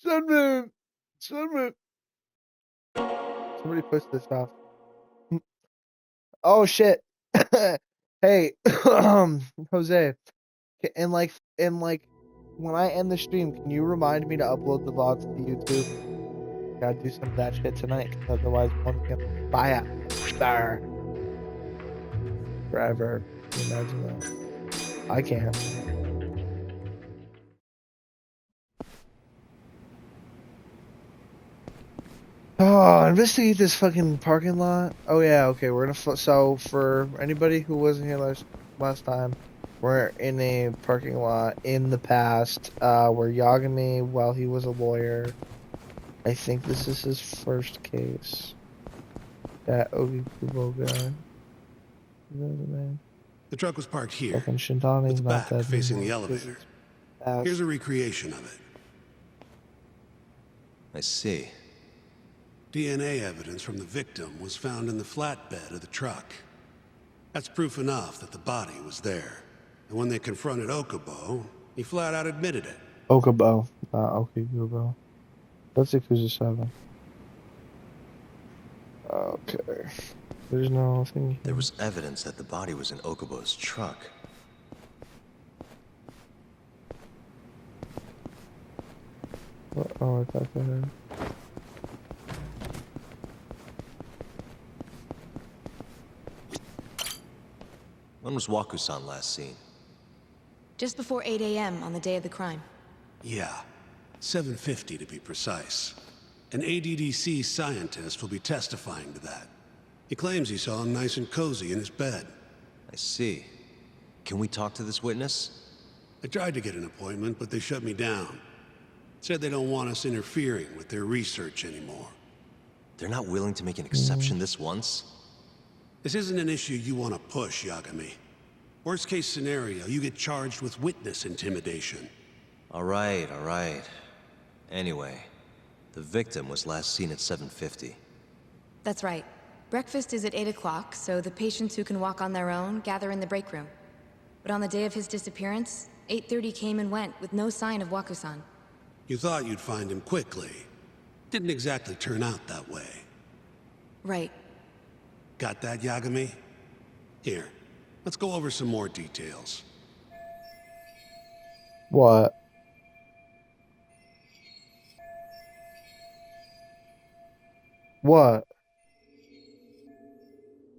Sunmoon! Sunmoon! Somebody push this off. Oh shit! Hey, Jose, and when I end the stream, can you remind me to upload the VODs to YouTube? Gotta do some of that shit tonight, 'cause otherwise one's gonna fire forever. Can you imagine that? I can't. Oh, investigate this fucking parking lot. Oh yeah, okay. We're gonna. So for anybody who wasn't here last time, we're in a parking lot in the past. Where Yagami, while he was a lawyer, I think this is his first case. That Ogi Kubo guy. Is that the name? The truck was parked here, Fucking Shintani's with the not back dead facing anymore. the elevator. Past. Here's a recreation of it. I see. DNA evidence from the victim was found in the flatbed of the truck. That's proof enough that the body was there. And when they confronted Okubo, he flat out admitted it. Okubo, not Okikubo. That's Yakuza 7. Okay. There's no thing here. There was evidence that the body was in Okubo's truck. What? Oh, I thought I heard. When was Waku-san last seen? Just before 8 a.m. on the day of the crime. Yeah, 7:50 to be precise. An ADDC scientist will be testifying to that. He claims he saw him nice and cozy in his bed. I see. Can we talk to this witness? I tried to get an appointment, but they shut me down. Said they don't want us interfering with their research anymore. They're not willing to make an exception this once? This isn't an issue you want to push, Yagami. Worst case scenario, you get charged with witness intimidation. All right. Anyway, the victim was last seen at 7:50. That's right. Breakfast is at 8 o'clock, so the patients who can walk on their own gather in the break room. But on the day of his disappearance, 8:30 came and went with no sign of Waku-san. You thought you'd find him quickly. Didn't exactly turn out that way. Right. Got that, Yagami? Here, let's go over some more details. What? What?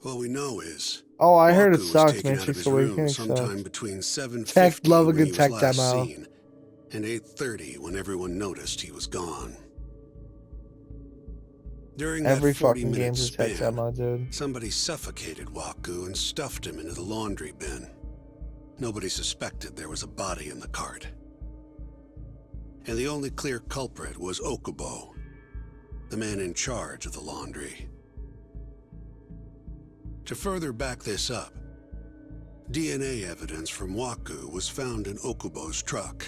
What we know is... Oh, I heard it Waku was sucks, taken man. out She's of his still room working. sometime between 7:50 Tech, love a when good he was tech last demo. seen, and 8:30 when everyone noticed he was gone. During Every that fucking 40-minute game's a tech span, demo, dude. somebody suffocated Waku and stuffed him into the laundry bin. Nobody suspected there was a body in the cart. And the only clear culprit was Okubo, the man in charge of the laundry. To further back this up, DNA evidence from Waku was found in Okubo's truck.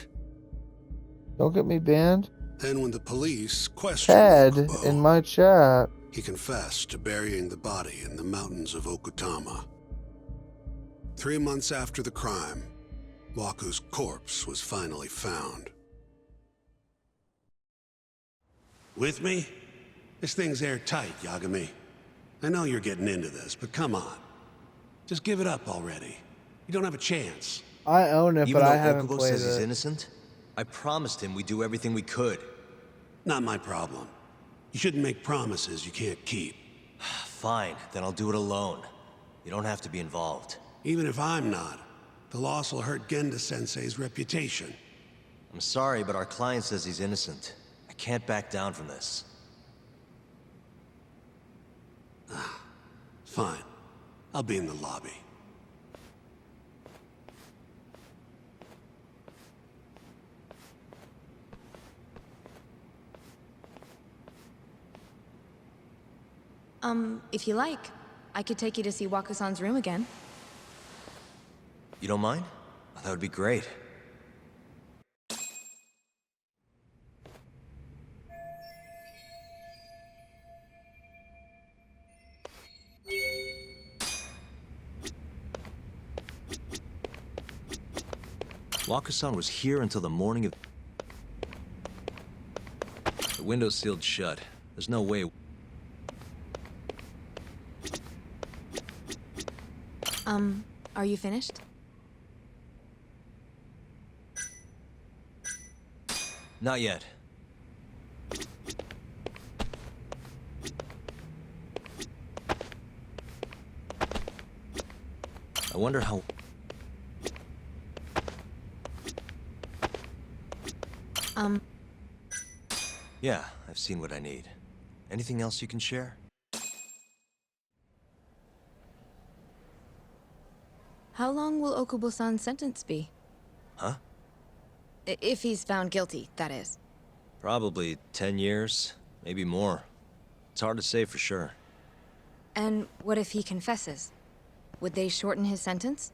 Don't get me banned. Then when the police questioned Ted Okubo, in my chat. he confessed to burying the body in the mountains of Okutama. 3 months after the crime, Waku's corpse was finally found. With me? This thing's airtight, Yagami. I know you're getting into this, but come on. Just give it up already. You don't have a chance. I own it, Even but though I haven't Okubo played says he's it. innocent, I promised him we'd do everything we could. Not my problem. You shouldn't make promises you can't keep. Fine, then I'll do it alone. You don't have to be involved. Even if I'm not, the loss will hurt Genda-sensei's reputation. I'm sorry, but our client says he's innocent. I can't back down from this. Fine. I'll be in the lobby. If you like, I could take you to see Waku-san's room again. You don't mind? That would be great. Waku-san was here until the morning of... The window's sealed shut. There's no way... Are you finished? Not yet. I wonder how... Yeah, I've seen what I need. Anything else you can share? How long will Okubo-san's sentence be? Huh? If he's found guilty, that is. Probably 10 years, maybe more. It's hard to say for sure. And what if he confesses? Would they shorten his sentence?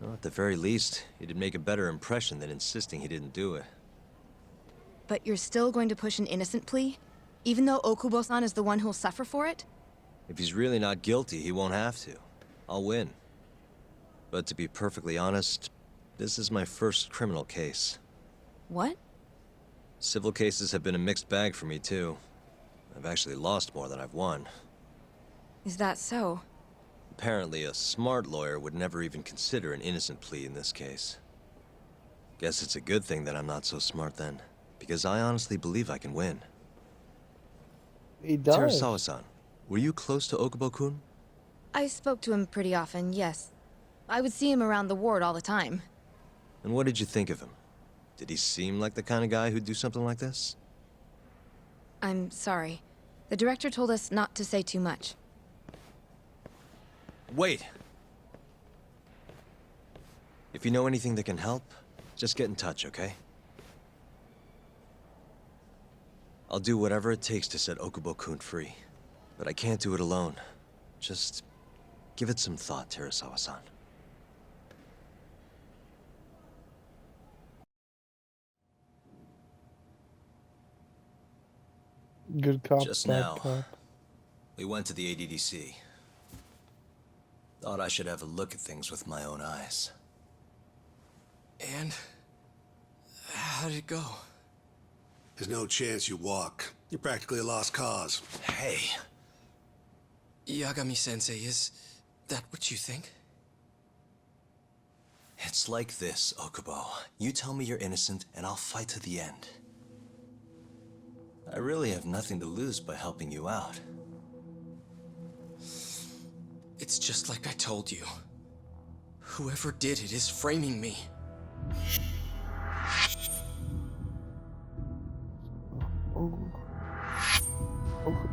Well, at the very least, it'd make a better impression than insisting he didn't do it. But you're still going to push an innocent plea? Even though Okubo-san is the one who'll suffer for it? If he's really not guilty, he won't have to. I'll win. But to be perfectly honest, this is my first criminal case. What? Civil cases have been a mixed bag for me, too. I've actually lost more than I've won. Is that so? Apparently, a smart lawyer would never even consider an innocent plea in this case. Guess it's a good thing that I'm not so smart then, because I honestly believe I can win. He does. Terasawa-san, were you close to Okubo-kun? I spoke to him pretty often, yes. I would see him around the ward all the time. And what did you think of him? Did he seem like the kind of guy who'd do something like this? I'm sorry. The director told us not to say too much. Wait! If you know anything that can help, just get in touch, okay? I'll do whatever it takes to set Okubo-kun free. But I can't do it alone. Just give it some thought, Terasawa-san. Good cop, Just bad now, cop. we went to the ADDC. Thought I should have a look at things with my own eyes. And how did it go? There's no chance you walk. You're practically a lost cause. Hey, Yagami-sensei, is that what you think? it's like this, Okubo. You tell me you're innocent, and I'll fight to the end. I really have nothing to lose by helping you out. It's just like I told you. Whoever did it is framing me. Oh. Oh.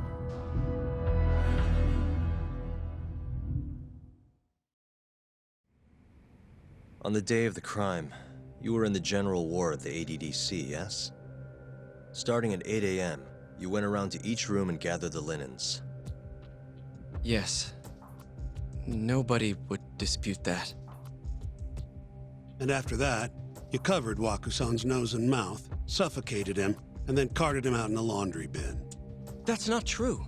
On the day of the crime, you were in the general ward at the ADDC, yes? Starting at 8 a.m., you went around to each room and gathered the linens. Yes. Nobody would dispute that. And after that, you covered Wakusan's nose and mouth, suffocated him, and then carted him out in a laundry bin. That's not true.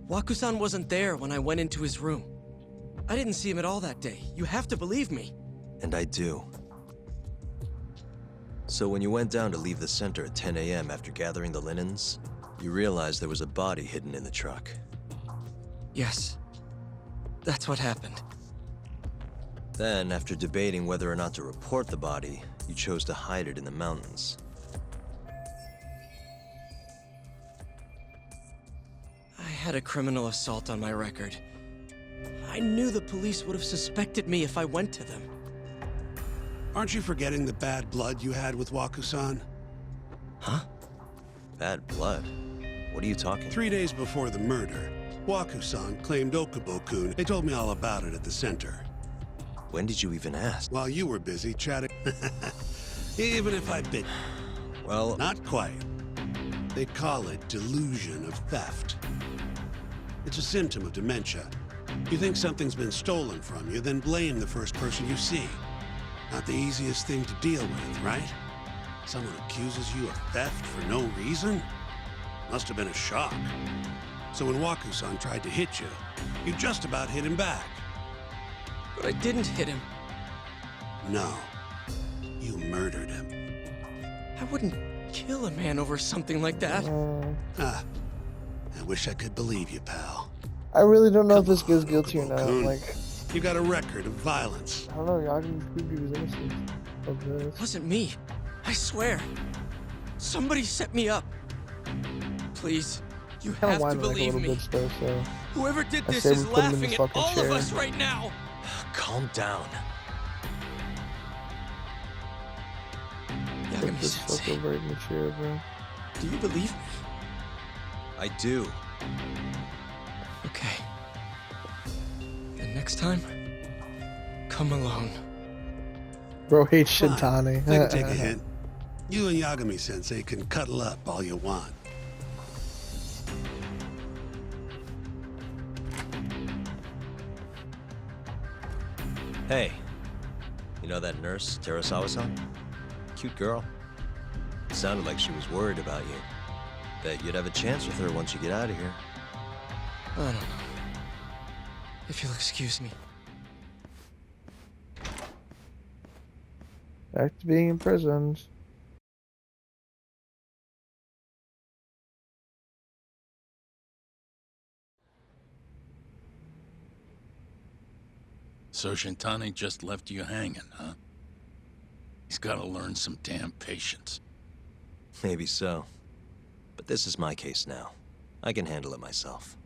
Waku-san wasn't there when I went into his room. I didn't see him at all that day. You have to believe me. And I do. So when you went down to leave the center at 10 a.m. after gathering the linens, you realized there was a body hidden in the truck. Yes. That's what happened. Then, after debating whether or not to report the body, you chose to hide it in the mountains. I had a criminal assault on my record. I knew the police would have suspected me if I went to them. Aren't you forgetting the bad blood you had with Waku-san? Huh? Bad blood? What are you talking? 3 days before the murder, Waku-san claimed Okubo-kun. They told me all about it at the center. When did you even ask? While you were busy chatting. Even if I bit. Well, Not quite. They call it delusion of theft. It's a symptom of dementia. You think something's been stolen from you, then blame the first person you see. Not the easiest thing to deal with, right? Someone accuses you of theft for no reason? Must have been a shock. So when Waku-san tried to hit you, you just about hit him back. But I didn't hit him. No, you murdered him. I wouldn't kill a man over something like that. Ah, I wish I could believe you, pal. I really don't know if Come this guy's on, guilty or not. Okubo-kun. Like, You got a record of violence. I don't know. Yagami proved he was innocent of this. It wasn't me. I swear. Somebody set me up. Please, you Kind of have to whining like a believe little me. bitch though. So Whoever did I this say we is put him in laughing this at fucking all chair. of us right now. Calm down. put this fuck Yagami-sensei, over in the chair, bro. do you believe me? I do. Okay. Then next time, come alone. Bro hates Fine, Shintani. I can take a hint. You and Yagami-sensei can cuddle up all you want. Hey, you know that nurse, Terasawa-san? Cute girl. Sounded like she was worried about you. Bet you'd have a chance with her once you get out of here. I don't know. If you'll excuse me. Back to being imprisoned. So Shintani just left you hanging, huh? He's gotta learn some damn patience. Maybe so. But this is my case now. I can handle it myself.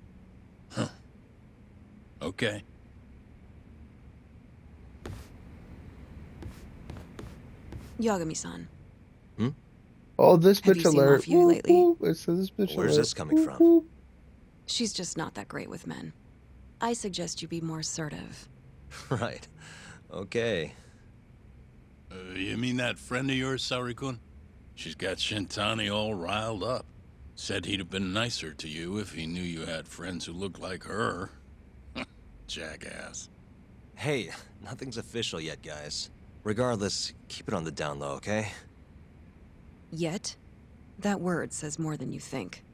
Huh. Okay. Yagami-san, Oh, this Have you bitch seen alert. Mafia lately? Whoop, whoop. It says this bitch Where's alert. this coming Whoop, from? whoop. she's just not that great with men. I suggest you be more assertive. Right. Okay. You mean that friend of yours, Saori-kun? She's got Shintani all riled up. Said he'd have been nicer to you if he knew you had friends who looked like her. Jackass. Hey, nothing's official yet, guys. Regardless, keep it on the down low, okay? Yet? That word says more than you think.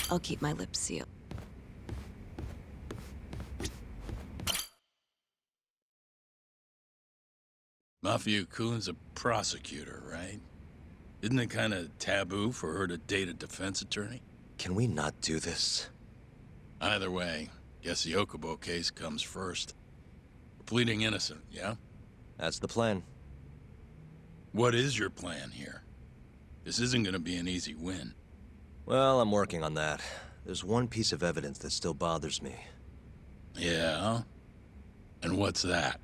I'll keep my lips sealed. Mafia-kun's a prosecutor, right? Isn't it kind of taboo for her to date a defense attorney? Can we not do this? Either way, guess the Okubo case comes first. We're pleading innocent, yeah? That's the plan. What is your plan here? This isn't gonna be an easy win. Well, I'm working on that. There's one piece of evidence that still bothers me. Yeah? And what's that?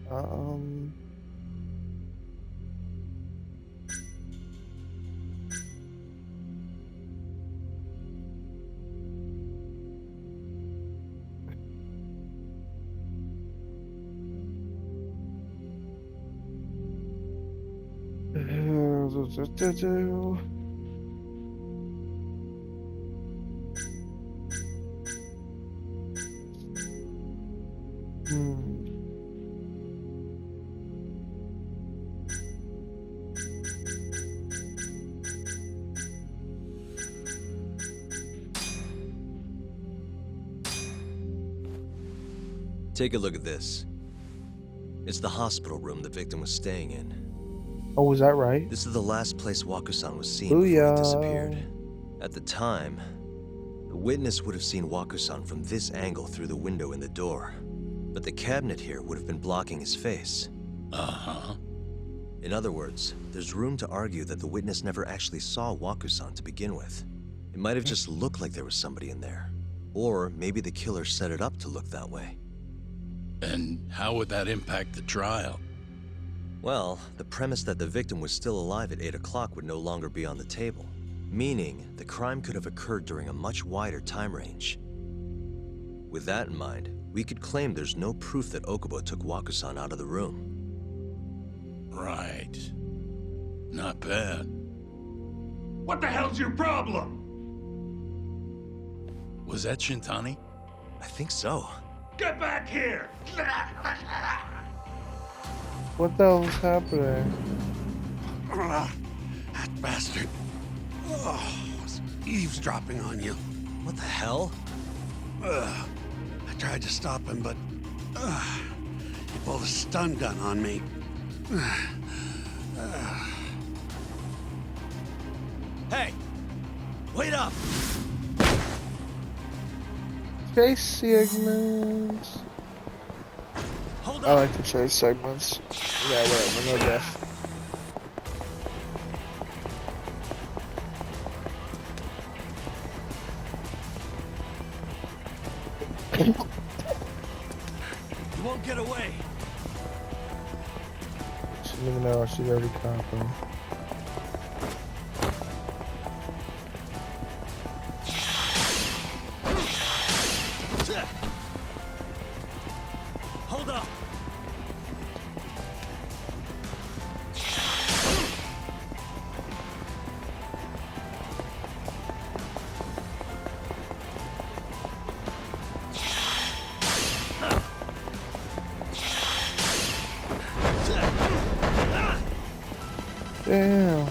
Um. Hmm. Take a look at this. It's the hospital room the victim was staying in. Oh, was that right? This is the last place Waku-san was seen before he Booyah. disappeared. At the time, the witness would have seen Waku-san from this angle through the window in the door. But the cabinet here would have been blocking his face. Uh-huh. In other words, there's room to argue that the witness never actually saw Waku-san to begin with. It might have just looked like there was somebody in there. Or maybe the killer set it up to look that way. And how would that impact the trial? Well, the premise that the victim was still alive at 8 o'clock would no longer be on the table. Meaning, the crime could have occurred during a much wider time range. With that in mind, we could claim there's no proof that Okubo took Waku-san out of the room. Right. Not bad. What the hell's your problem? Was that Shintani? I think so. Get back here! What the hell's happening? That bastard. Oh, was eavesdropping on you. What the hell? I tried to stop him, but he pulled a stun gun on me. Hey! Wait up! Chase segments. Hold I up! like to chase segments. Yeah, whatever, no death. You won't get away! She didn't even know she's already caught him. Hold up! Damn.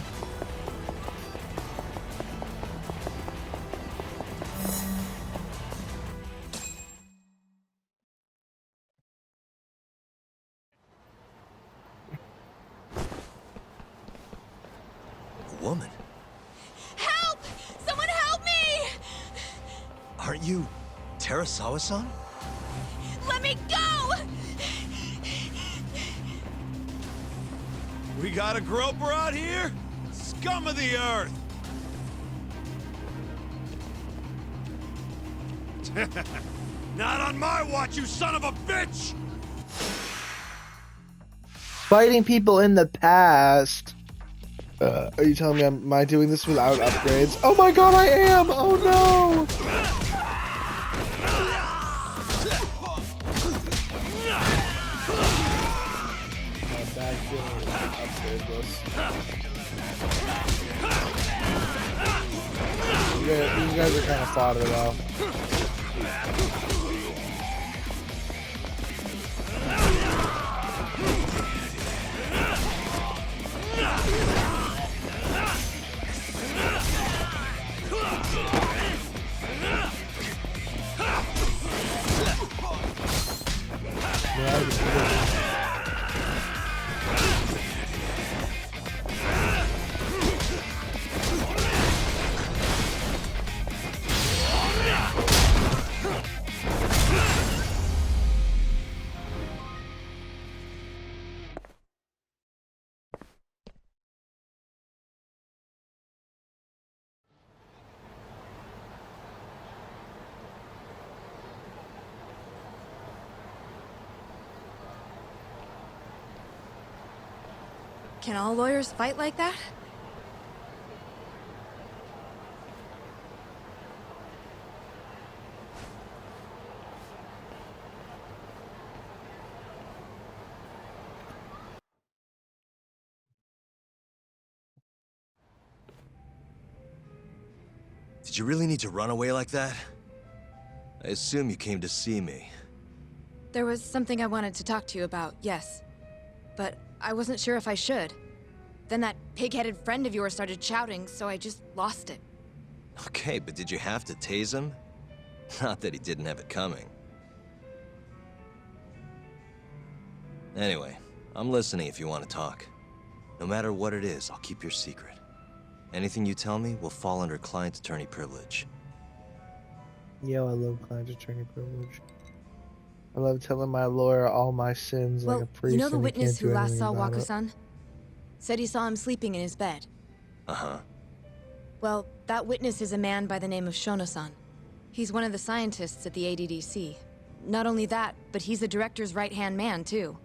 A woman? Help! Someone help me! Aren't you Terasawa-san? Let me go! We got a groper out here? Scum of the earth! Not on my watch, you son of a bitch! Fighting people in the past. Are you telling me am I doing this without upgrades? Oh my god, I am! Oh no! Bad feeling to upgrade this. You guys are kind of fodder though. Can all lawyers fight like that? Did you really need to run away like that? I assume you came to see me. There was something I wanted to talk to you about, yes. But I wasn't sure if I should. Then that pig-headed friend of yours started shouting, so I just lost it. Okay, but did you have to tase him? Not that he didn't have it coming. Anyway, I'm listening if you want to talk. No matter what it is, I'll keep your secret. Anything you tell me will fall under client attorney privilege. Yo, I love client attorney privilege. I love telling my lawyer all my sins like a priest. You know the and he witness can't do who last anything saw about it. Waku-san? Said he saw him sleeping in his bed. Uh-huh. Well, that witness is a man by the name of Shono-san. He's one of the scientists at the ADDC. Not only that, but he's the director's right-hand man, too.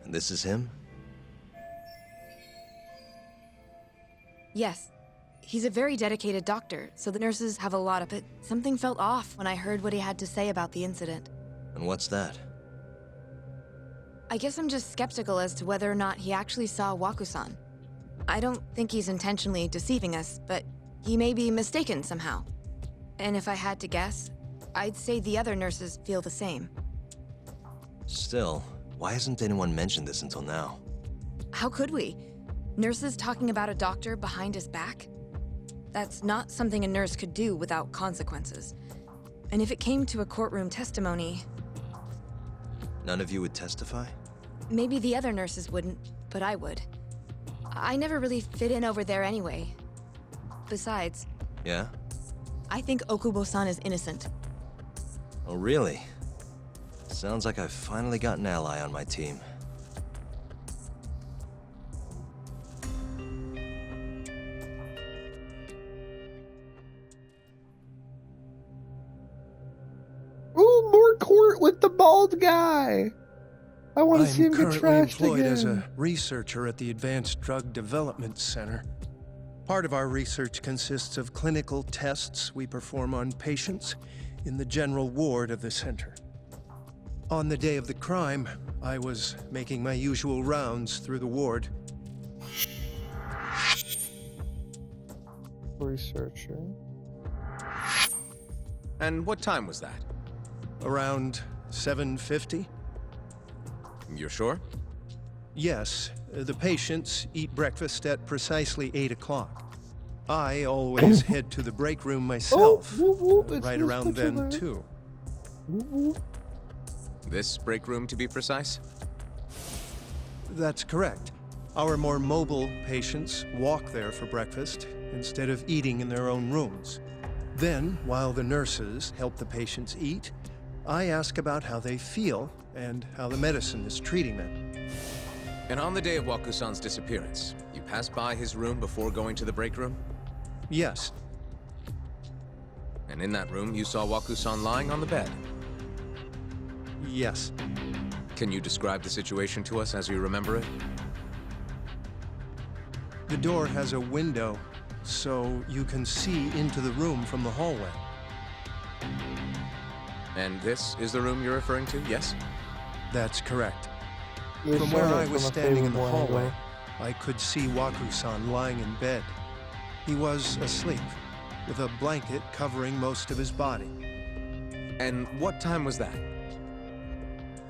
And this is him? Yes. He's a very dedicated doctor, so the nurses have a lot of it. Something felt off when I heard what he had to say about the incident. And what's that? I guess I'm just skeptical as to whether or not he actually saw Waku-san. I don't think he's intentionally deceiving us, but he may be mistaken somehow. And if I had to guess, I'd say the other nurses feel the same. Still, why hasn't anyone mentioned this until now? How could we? Nurses talking about a doctor behind his back? That's not something a nurse could do without consequences. And if it came to a courtroom testimony... None of you would testify? Maybe the other nurses wouldn't, but I would. I never really fit in over there anyway. Besides... Yeah? I think Okubo-san is innocent. Oh, really? Sounds like I've finally got an ally on my team. Ooh, more court with the bald guy. I want to see him get currently trashed employed again. as a researcher at the Advanced Drug Development Center. Part of our research consists of clinical tests we perform on patients in the general ward of the center. On the day of the crime, I was making my usual rounds through the ward. Researcher. And what time was that? Around 7:50? You're sure? Yes, the patients eat breakfast at precisely 8 o'clock. I always head to the break room myself, whoop, whoop, it's right this around picture then, there. too. Whoop, whoop. This break room, to be precise? That's correct. Our more mobile patients walk there for breakfast instead of eating in their own rooms. Then, while the nurses help the patients eat, I ask about how they feel and how the medicine is treating them. And on the day of Waku-san's disappearance, you passed by his room before going to the break room? Yes, And in that room, you saw Waku-san lying on the bed. yes. Can you describe the situation to us as you remember it? The door has a window, so you can see into the room from the hallway. And this is the room you're referring to, yes? That's correct. They From showed where it I from was a standing in the favorable hallway, angle. I could see Waku-san lying in bed. He was asleep, with a blanket covering most of his body. And what time was that?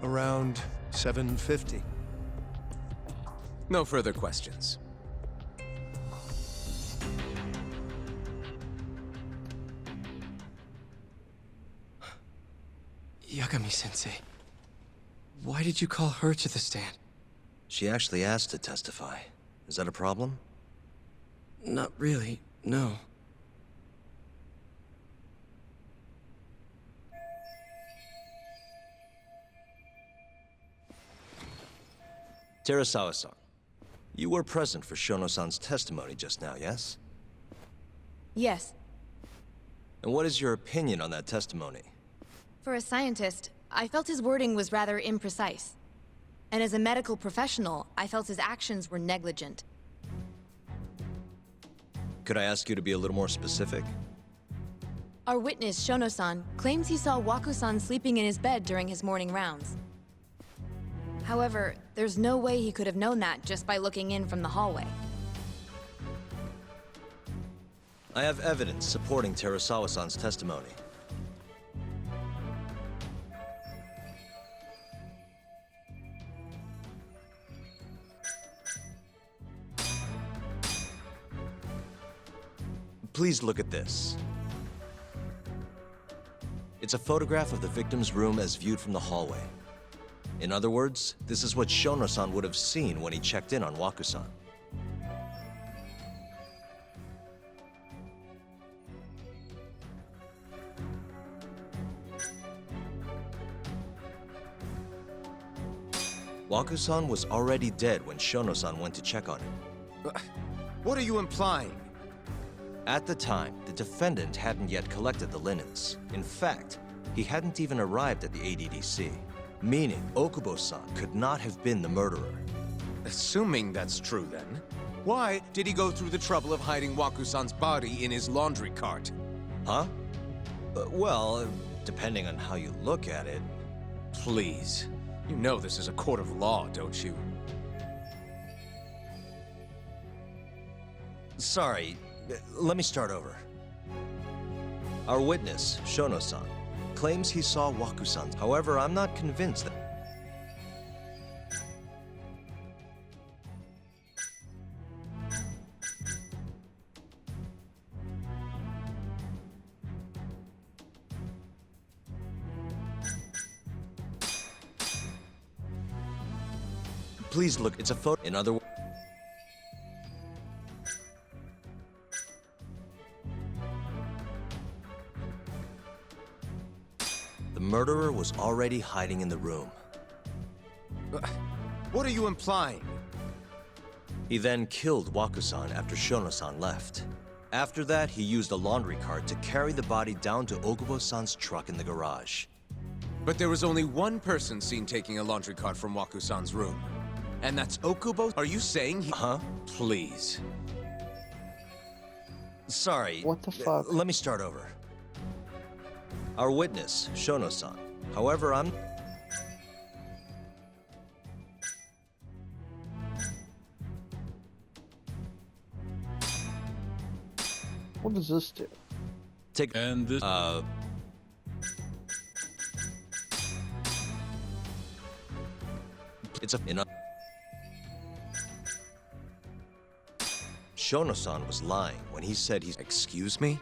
Around 7:50. No further questions. Yagami-sensei, why did you call her to the stand? She actually asked to testify. Is that a problem? Not really, no. Terasawa-san, you were present for Shono-san's testimony just now, yes? Yes. And what is your opinion on that testimony? For a scientist, I felt his wording was rather imprecise. And as a medical professional, I felt his actions were negligent. Could I ask you to be a little more specific? Our witness, Shono-san, claims he saw Waku-san sleeping in his bed during his morning rounds. However, there's no way he could have known that just by looking in from the hallway. I have evidence supporting Terasawa-san's testimony. Please look at this. It's a photograph of the victim's room as viewed from the hallway. In other words, this is what Shono-san would have seen when he checked in on Waku-san. Waku-san was already dead when Shono-san went to check on him. What are you implying? At the time, the defendant hadn't yet collected the linens. In fact, he hadn't even arrived at the ADDC, meaning Okubo-san could not have been the murderer. Assuming that's true, then, why did he go through the trouble of hiding Waku-san's body in his laundry cart? Huh? Well, depending on how you look at it. Please. You know this is a court of law, don't you? Sorry, let me start over. Our witness, Shono-san, claims he saw Waku-san. However, I'm not convinced that... Please look, it's a photo. In other words... The murderer was already hiding in the room. What are you implying? He then killed Waku-san after Shono-san left. After that, he used a laundry cart to carry the body down to Okubo-san's truck in the garage. But there was only one person seen taking a laundry cart from Waku-san's room. And that's Okubo? Are you saying he— Huh? Please. Sorry. What the fuck? Let me start over. Our witness, Shono-san. However, I'm... What does this do? And this... It's a... Shono-san was lying when he said he's... Excuse me?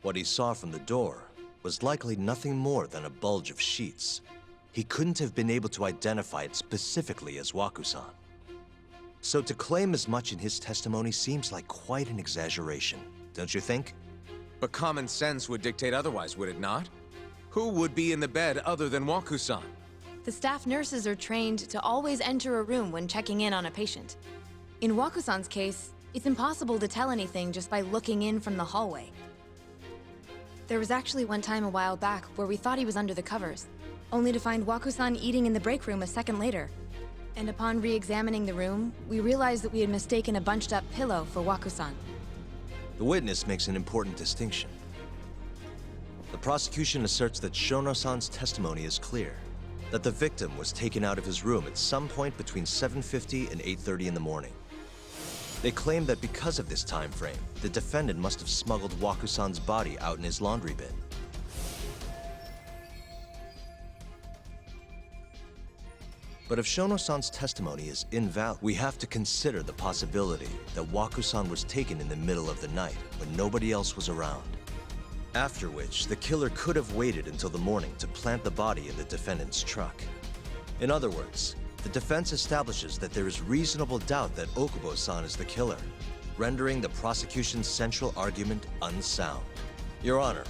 What he saw from the door was likely nothing more than a bulge of sheets. He couldn't have been able to identify it specifically as Waku-san. So to claim as much in his testimony seems like quite an exaggeration, don't you think? But common sense would dictate otherwise, would it not? Who would be in the bed other than Waku-san? The staff nurses are trained to always enter a room when checking in on a patient. In Waku-san's case, it's impossible to tell anything just by looking in from the hallway. There was actually one time a while back where we thought he was under the covers, only to find Waku-san eating in the break room a second later. And upon re-examining the room, we realized that we had mistaken a bunched-up pillow for Waku-san. The witness makes an important distinction. The prosecution asserts that Shono-san's testimony is clear, that the victim was taken out of his room at some point between 7:50 and 8:30 in the morning. They claim that because of this time frame, the defendant must have smuggled Waku-san's body out in his laundry bin. But if Shono-san's testimony is invalid, we have to consider the possibility that Waku-san was taken in the middle of the night when nobody else was around. After which, the killer could have waited until the morning to plant the body in the defendant's truck. In other words, the defense establishes that there is reasonable doubt that Okubo-san is the killer, rendering the prosecution's central argument unsound. Your Honor,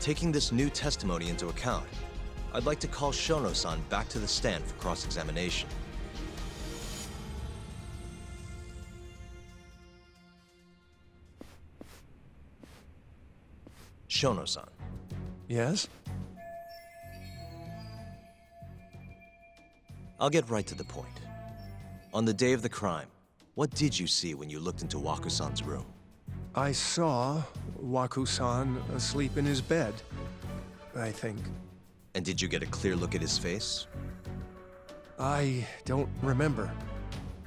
taking this new testimony into account, I'd like to call Shono-san back to the stand for cross-examination. Shono-san. Yes? I'll get right to the point. On the day of the crime, what did you see when you looked into Waku-san's room? I saw Waku-san asleep in his bed, I think. And did you get a clear look at his face? I don't remember.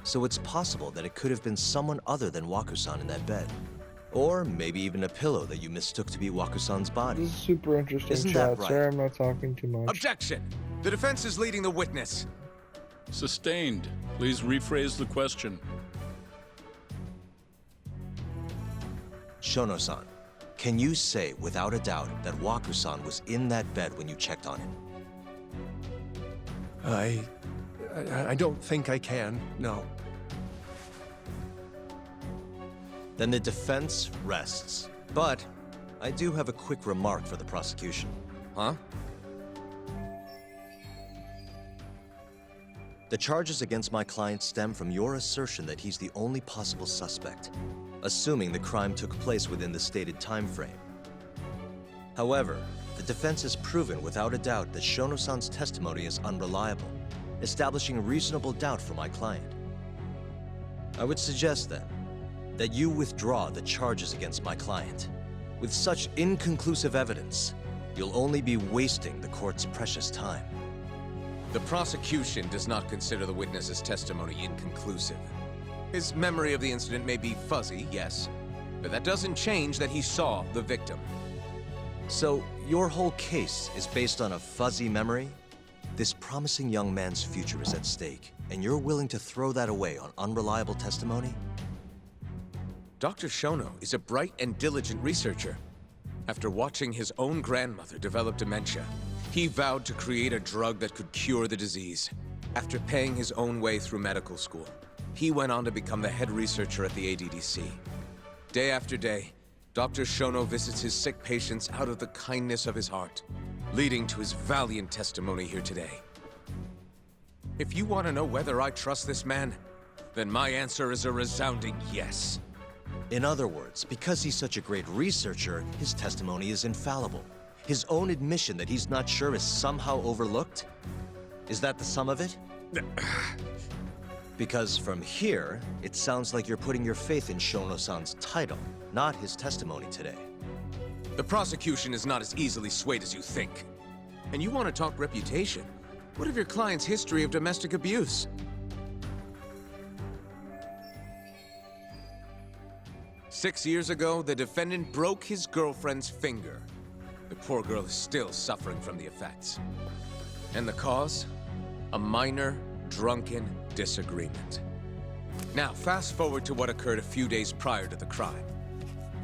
So it's possible that it could have been someone other than Waku-san in that bed. Or maybe even a pillow that you mistook to be Waku-san's body. This is super interesting, Isn't that chat. right? Sorry, I'm not talking too much. Objection! The defense is leading the witness. Sustained. Please rephrase the question. Shono-san, can you say without a doubt that Waku-san was in that bed when you checked on him? I don't think I can, no. Then the defense rests. But I do have a quick remark for the prosecution. Huh? The charges against my client stem from your assertion that he's the only possible suspect, assuming the crime took place within the stated time frame. However, the defense has proven without a doubt that Shono-san's testimony is unreliable, establishing reasonable doubt for my client. I would suggest then that you withdraw the charges against my client. With such inconclusive evidence, you'll only be wasting the court's precious time. The prosecution does not consider the witness's testimony inconclusive. His memory of the incident may be fuzzy, yes, But that doesn't change that he saw the victim. So, your whole case is based on a fuzzy memory? This promising young man's future is at stake, and you're willing to throw that away on unreliable testimony? Dr. Shono is a bright and diligent researcher. After watching his own grandmother develop dementia, he vowed to create a drug that could cure the disease. After paying his own way through medical school, he went on to become the head researcher at the ADDC. Day after day, Dr. Shono visits his sick patients out of the kindness of his heart, leading to his valiant testimony here today. If you want to know whether I trust this man, then my answer is a resounding yes. In other words, because he's such a great researcher, his testimony is infallible. His own admission that he's not sure is somehow overlooked? Is that the sum of it? Because from here, it sounds like you're putting your faith in Shono-san's title, not his testimony today. The prosecution is not as easily swayed as you think. And you want to talk reputation? What of your client's history of domestic abuse? Six years ago, the defendant broke his girlfriend's finger. The poor girl is still suffering from the effects. And the cause? A minor, drunken disagreement. Now, fast forward to what occurred a few days prior to the crime.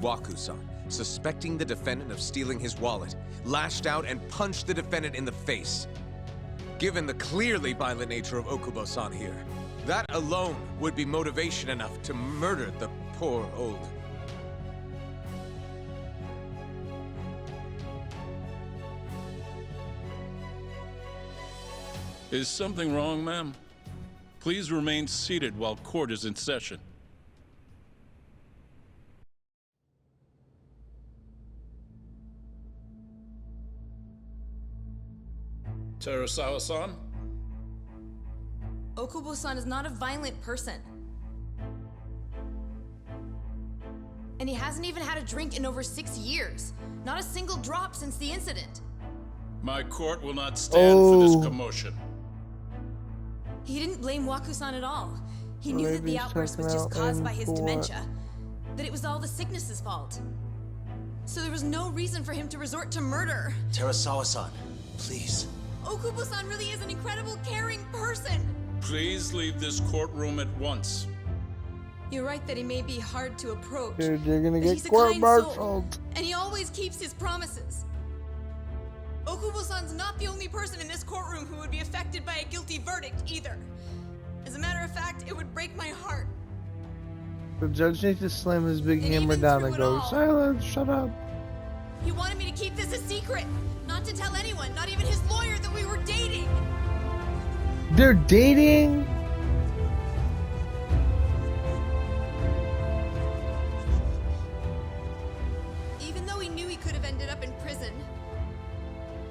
Waku-san, suspecting the defendant of stealing his wallet, lashed out and punched the defendant in the face. Given the clearly violent nature of Okubo-san here, that alone would be motivation enough to murder the poor old... Is something wrong, ma'am? Please remain seated while court is in session. Terasawa-san? Okubo-san is not a violent person. And he hasn't even had a drink in over 6 years. Not a single drop since the incident. My court will not stand for this commotion. He didn't blame Waku-san at all. He knew that the outburst was just caused by his dementia. That it was all the sickness's fault. So there was no reason for him to resort to murder. Terasawa-san, please. Okubo-san really is an incredible, caring person. Please leave this courtroom at once. You're right that he may be hard to approach. Dude, you're gonna but get he's a kind soul, court-martialed. and he always keeps his promises. Okubo-san's not the only person in this courtroom who would be affected by a guilty verdict, either. As a matter of fact, it would break my heart. The judge needs to slam his big And hammer even down through and it go, all- silence, shut up. He wanted me to keep this a secret, not to tell anyone, not even his lawyer, that we were dating. They're dating? Even though he knew he could have ended up in prison,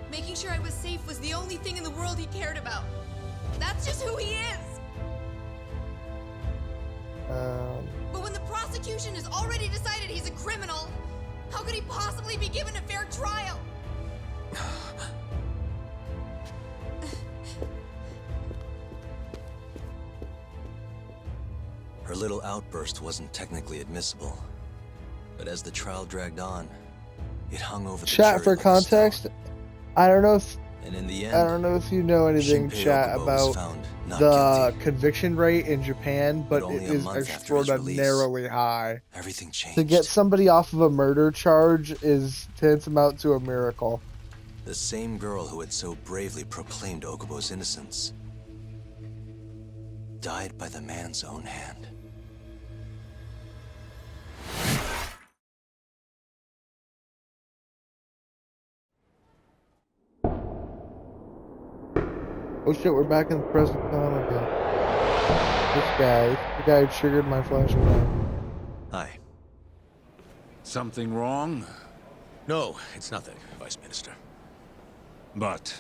making sure I was safe was the only thing in the world he cared about. That's just who he is. But when the prosecution has already decided he's a criminal, how could he possibly be given a fair trial? Her little outburst wasn't technically admissible. But as the trial dragged on, it hung over the Chat, jury for like a stone. context, I don't know if And in the end, I don't know if you know anything, Shinpei chat, Okubo was about found not the guilty. conviction rate in Japan, but only it a is month after his release. extraordinarily high. Everything changed. To get somebody off of a murder charge is tantamount to a miracle. The same girl who had so bravely proclaimed Okubo's innocence died by the man's own hand. Oh shit, we're back in the present time again. The guy who triggered my flashback. Hi. Something wrong? No, it's nothing, Vice Minister. But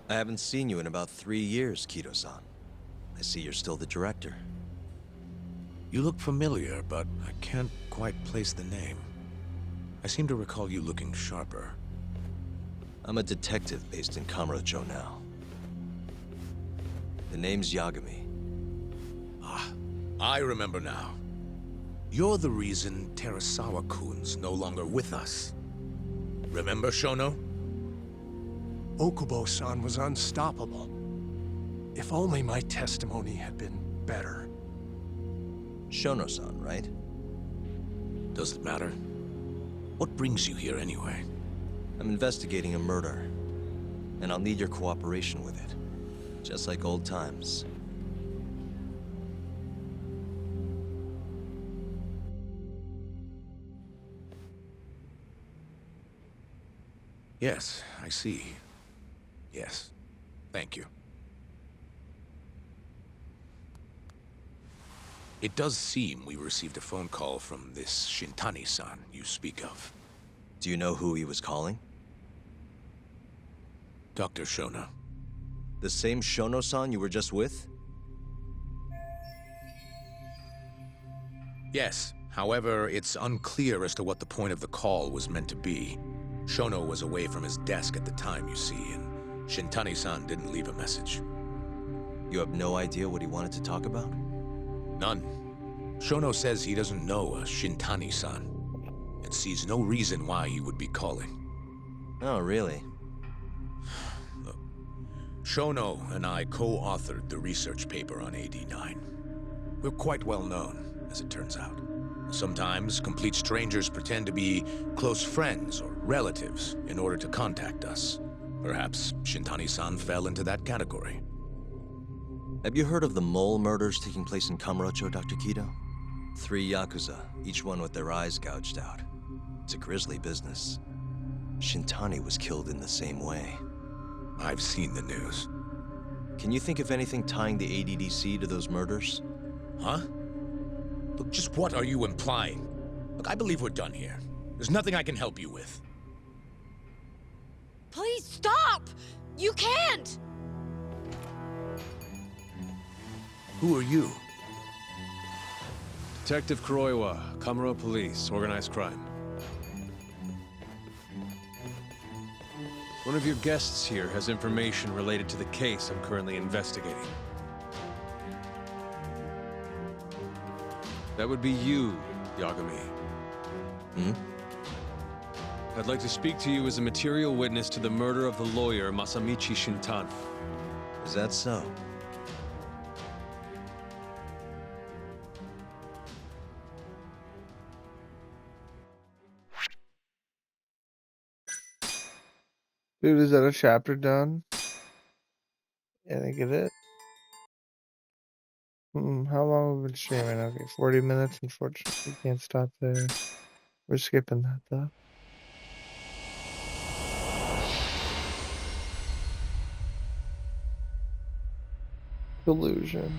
I haven't seen you in about 3 years, Kido-san. I see you're still the director. You look familiar, but I can't quite place the name. I seem to recall you looking sharper. I'm a detective based in Kamurocho now. The name's Yagami. Ah, I remember now. You're the reason Terasawa-kun's no longer with us. Remember, Shono? Okubo-san was unstoppable. If only my testimony had been better. Shono-san, right? Does it matter? What brings you here anyway? I'm investigating a murder, and I'll need your cooperation with it. Just like old times. Yes, I see. Yes. Thank you. It does seem we received a phone call from this Shintani-san you speak of. Do you know who he was calling? Dr. Shono. The same Shono-san you were just with? Yes. However, it's unclear as to what the point of the call was meant to be. Shono was away from his desk at the time, you see, and Shintani-san didn't leave a message. You have no idea what he wanted to talk about? None. Shono says he doesn't know a Shintani-san, and sees no reason why he would be calling. Oh, really? Look, Shono and I co-authored the research paper on AD9. We're quite well known, as it turns out. Sometimes, complete strangers pretend to be close friends or relatives in order to contact us. Perhaps Shintani-san fell into that category. Have you heard of the mole murders taking place in Kamurocho, Dr. Kido? 3 Yakuza, each one with their eyes gouged out. It's a grisly business. Shintani was killed in the same way. I've seen the news. Can you think of anything tying the ADDC to those murders? Huh? Look, just what are you implying? Look, I believe we're done here. There's nothing I can help you with. Please stop! You can't! Who are you? Detective Kuroiwa, Kamuro Police, Organized Crime. One of your guests here has information related to the case I'm currently investigating. That would be you, Yagami. Hmm? I'd like to speak to you as a material witness to the murder of the lawyer Masamichi Shintani. Is that so? Dude, is that a chapter done? Yeah, I think it is. How long have we been streaming? Okay, 40 minutes. Unfortunately, we can't stop there. We're skipping that, though. Delusion.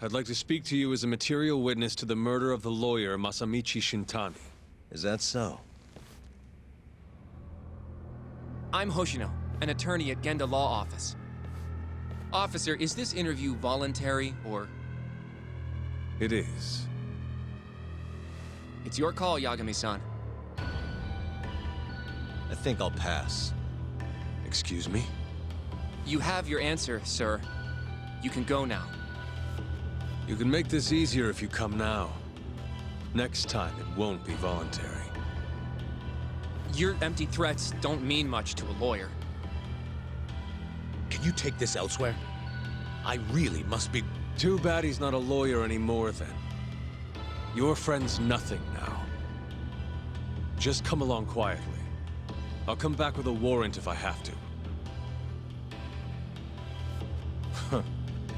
I'd like to speak to you as a material witness to the murder of the lawyer Masamichi Shintani. Is that so? I'm Hoshino, an attorney at Genda Law Office. Officer, is this interview voluntary, or...? It is. It's your call, Yagami-san. I think I'll pass. Excuse me? You have your answer, sir. You can go now. You can make this easier if you come now. Next time, it won't be voluntary. Your empty threats don't mean much to a lawyer. Can you take this elsewhere? I really must be... Too bad he's not a lawyer anymore, then. Your friend's nothing now. Just come along quietly. I'll come back with a warrant if I have to.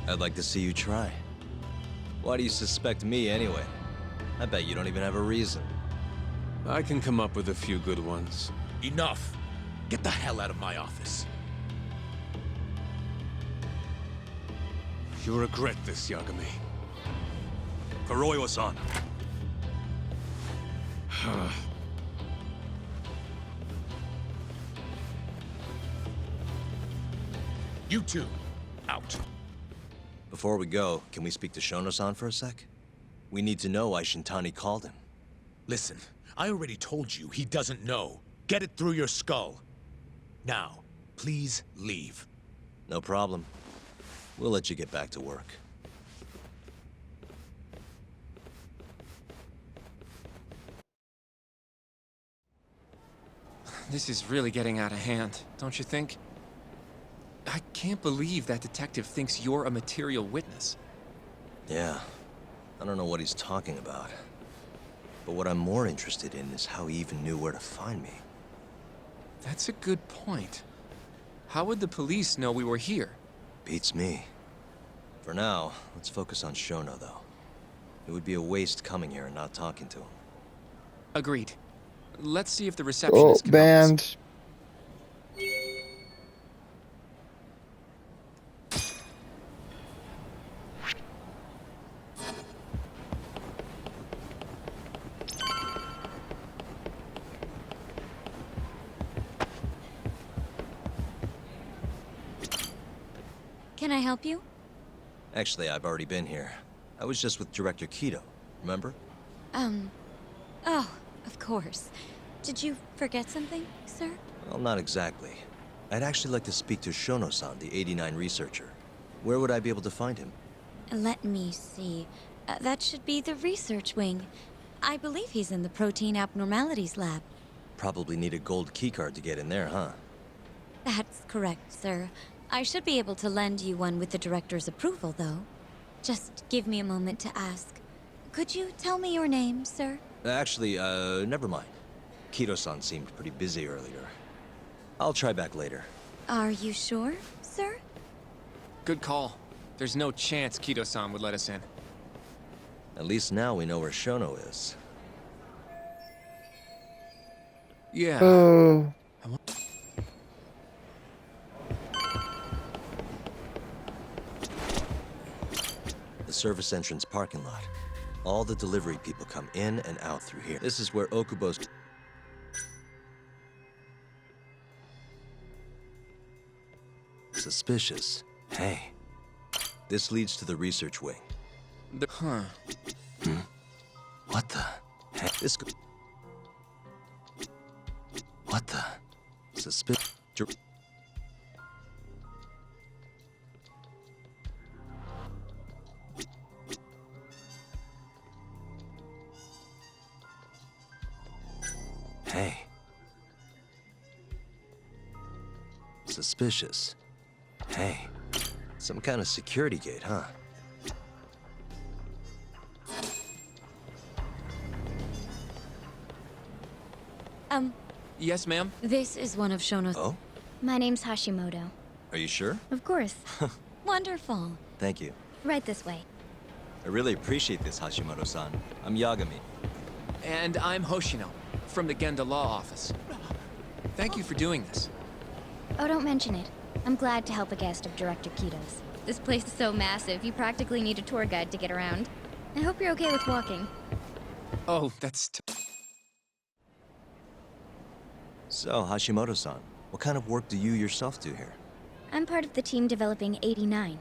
I'd like to see you try. Why do you suspect me anyway? I bet you don't even have a reason. I can come up with a few good ones. Enough! Get the hell out of my office. You'll regret this, Yagami. Kuroiwa-san. You two, out. Before we go, can we speak to Shono-san for a sec? We need to know why Shintani called him. Listen, I already told you he doesn't know. Get it through your skull. Now, please leave. No problem. We'll let you get back to work. This is really getting out of hand, don't you think? I can't believe that detective thinks you're a material witness. Yeah. I don't know what he's talking about. But what I'm more interested in is how he even knew where to find me. That's a good point. How would the police know we were here? Beats me. For now, let's focus on Shono, though. It would be a waste coming here and not talking to him. Agreed. Let's see if the Oh, receptionist can help us. banned. Can I help you? Actually, I've already been here. I was just with Director Kido, remember? Oh, of course. Did you forget something, sir? Well, not exactly. I'd actually like to speak to Shono-san, the 89 researcher. Where would I be able to find him? Let me see. That should be the research wing. I believe he's in the protein abnormalities lab. Probably need a gold keycard to get in there, huh? That's correct, sir. I should be able to lend you one with the director's approval, though. Just give me a moment to ask. Could you tell me your name, sir? Actually, never mind. Kido-san seemed pretty busy earlier. I'll try back later. Are you sure, sir? Good call. There's no chance Kido-san would let us in. At least now we know where Shono is. Yeah. Oh. The service entrance parking lot. All the delivery people come in and out through here. This is where Okubo's... Suspicious. Hey. This leads to the research wing. Huh. What the heck? This... What the... Suspicious... Hey. Suspicious. Hey. Some kind of security gate, huh? Yes, ma'am? This is one of Shono's... Oh? My name's Hashimoto. Are you sure? Of course. Wonderful. Thank you. Right this way. I really appreciate this, Hashimoto-san. I'm Yagami. And I'm Hoshino, from the Genda Law Office. Thank you for doing this. Oh, don't mention it. I'm glad to help a guest of Director Kido's. This place is so massive, you practically need a tour guide to get around. I hope you're okay with walking. Oh, that's... So, Hashimoto-san, what kind of work do you yourself do here? I'm part of the team developing 89.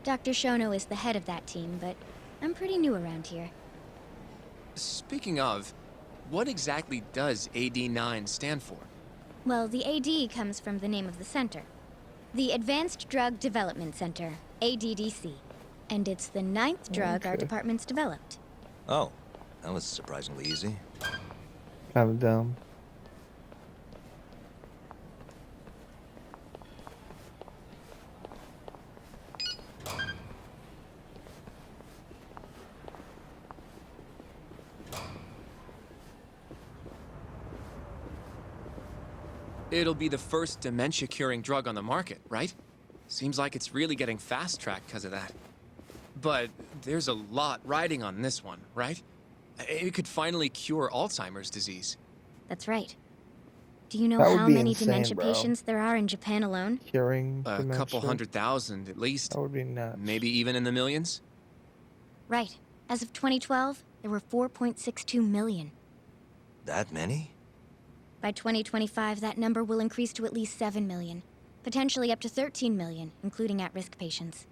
Dr. Shono is the head of that team, but I'm pretty new around here. Speaking of, what exactly does AD9 stand for? Well, the AD comes from the name of the center. The Advanced Drug Development Center, ADDC. And it's the 9th drug our department's developed. Oh, that was surprisingly easy. Kind of dumb. It'll be the first dementia-curing drug on the market, right? Seems like it's really getting fast-tracked because of that. But there's a lot riding on this one, right? It could finally cure Alzheimer's disease. That's right. Do you know That would how be many insane, dementia bro. patients there are in Japan alone? Curing A dementia. couple 100,000 at least. That would be nuts. Maybe even in the millions? Right. As of 2012, there were 4.62 million. That many? By 2025, that number will increase to at least 7 million. Potentially up to 13 million, including at-risk patients.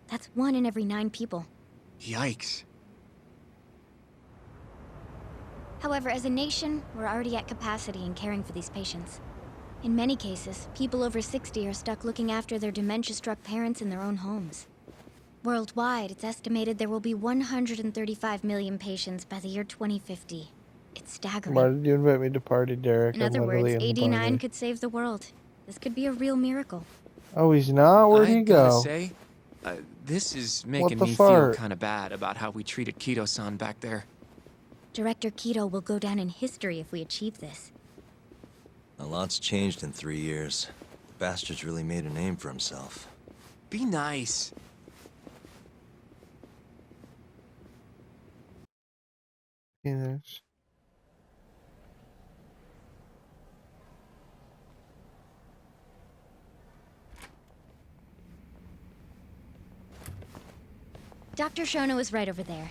That's 1 in every 9 people. Yikes. However, as a nation, we're already at capacity in caring for these patients. In many cases, people over 60 are stuck looking after their dementia-struck parents in their own homes. Worldwide, it's estimated there will be 135 million patients by the year 2050. It's staggering. Why did you invite me to party, Derek? In I'm other words, literally in the AD9 party. could save the world. This could be a real miracle. Oh, he's not? Where'd he I gotta go? say, this is making the me feel fart? kind of bad about how we treated Kido-san back there. Director Kido will go down in history if we achieve this. A lot's changed in 3 years. The bastard's really made a name for himself. Be nice. Yes. Dr. Shono is right over there.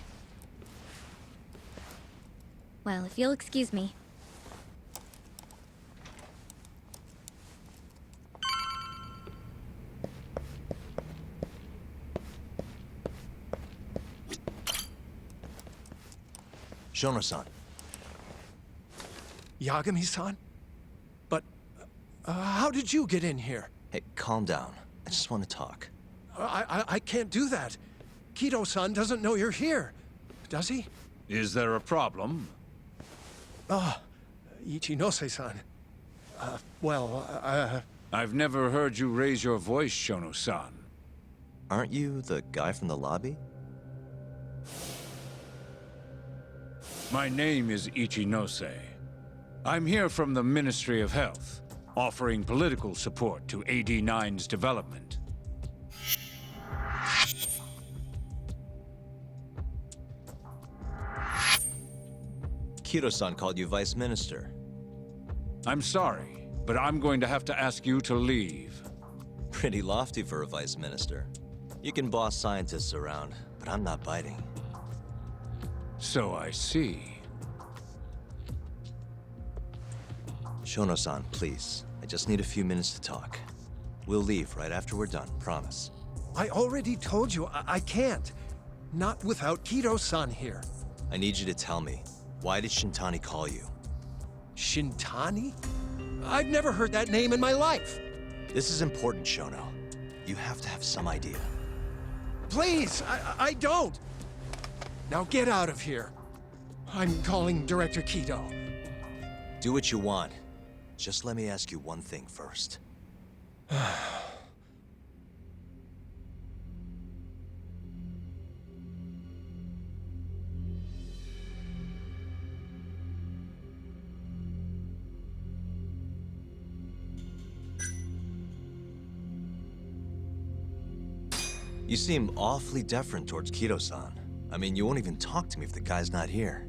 Well, if you'll excuse me. Shono-san. Yagami-san? But, how did you get in here? Hey, calm down. I just want to talk. I can't do that. Kido-san doesn't know you're here, does he? Is there a problem? Ichinose-san. I've never heard you raise your voice, Shono-san. Aren't you the guy from the lobby? My name is Ichinose. I'm here from the Ministry of Health, offering political support to AD9's development. Kido-san called you Vice Minister. I'm sorry, but I'm going to have to ask you to leave. Pretty lofty for a Vice Minister. You can boss scientists around, but I'm not biting. So I see. Shono-san, please. I just need a few minutes to talk. We'll leave right after we're done, promise. I already told you I can't. Not without Kido-san here. I need you to tell me, why did Shintani call you? Shintani? I've never heard that name in my life. This is important, Shono. You have to have some idea. Please, I don't. Now get out of here. I'm calling Director Kido. Do what you want. Just let me ask you one thing first. You seem awfully deferent towards Kido-san. I mean, you won't even talk to me if the guy's not here.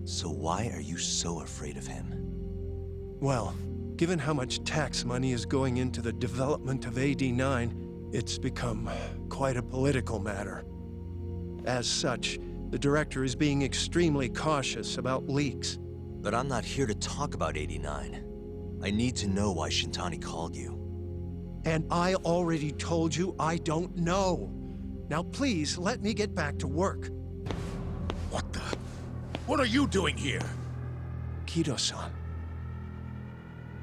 So why are you so afraid of him? Well, given how much tax money is going into the development of AD9, it's become quite a political matter. As such, the director is being extremely cautious about leaks. But I'm not here to talk about 89. I need to know why Shintani called you. And I already told you I don't know. Now please, let me get back to work. What the? What are you doing here? Kido-san.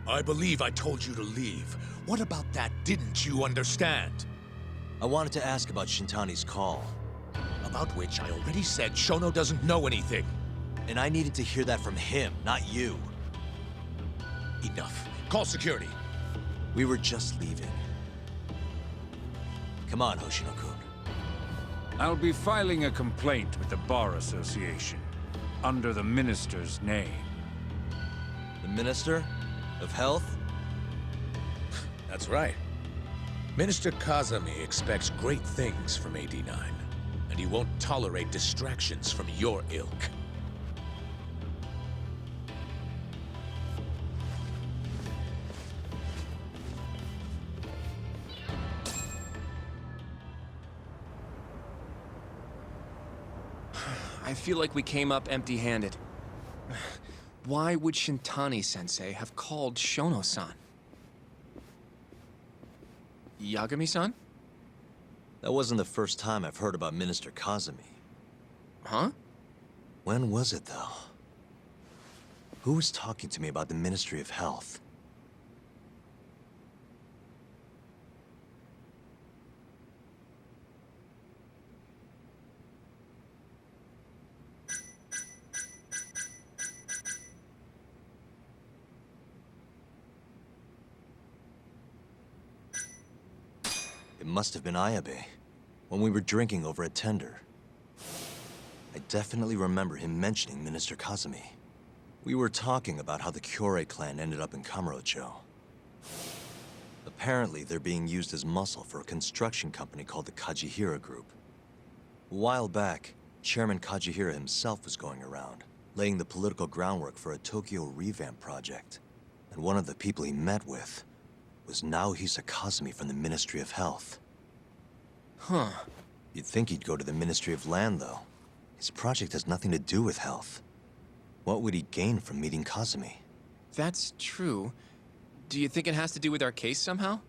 I believe I told you to leave. What about that didn't you understand? I wanted to ask about Shintani's call. About which I already said Shono doesn't know anything. And I needed to hear that from him, not you. Enough. Call security. We were just leaving. Come on, Hoshino-kun. I'll be filing a complaint with the Bar Association, under the Minister's name. The Minister of Health? That's right. Minister Kazami expects great things from AD9, and he won't tolerate distractions from your ilk. I feel like we came up empty-handed. Why would Shintani-sensei have called Shono-san? Yagami-san? That wasn't the first time I've heard about Minister Kazami. Huh? When was it, though? Who was talking to me about the Ministry of Health? must have been Ayabe, when we were drinking over a tender. I definitely remember him mentioning Minister Kazumi. We were talking about how the Kyorei clan ended up in Kamurocho. Apparently, they're being used as muscle for a construction company called the Kajihira Group. A while back, Chairman Kajihira himself was going around, laying the political groundwork for a Tokyo revamp project. And one of the people he met with was Naohisa Kazumi from the Ministry of Health. Huh. You'd think he'd go to the Ministry of Land, though. His project has nothing to do with health. What would he gain from meeting Kazumi? That's true. Do you think it has to do with our case somehow?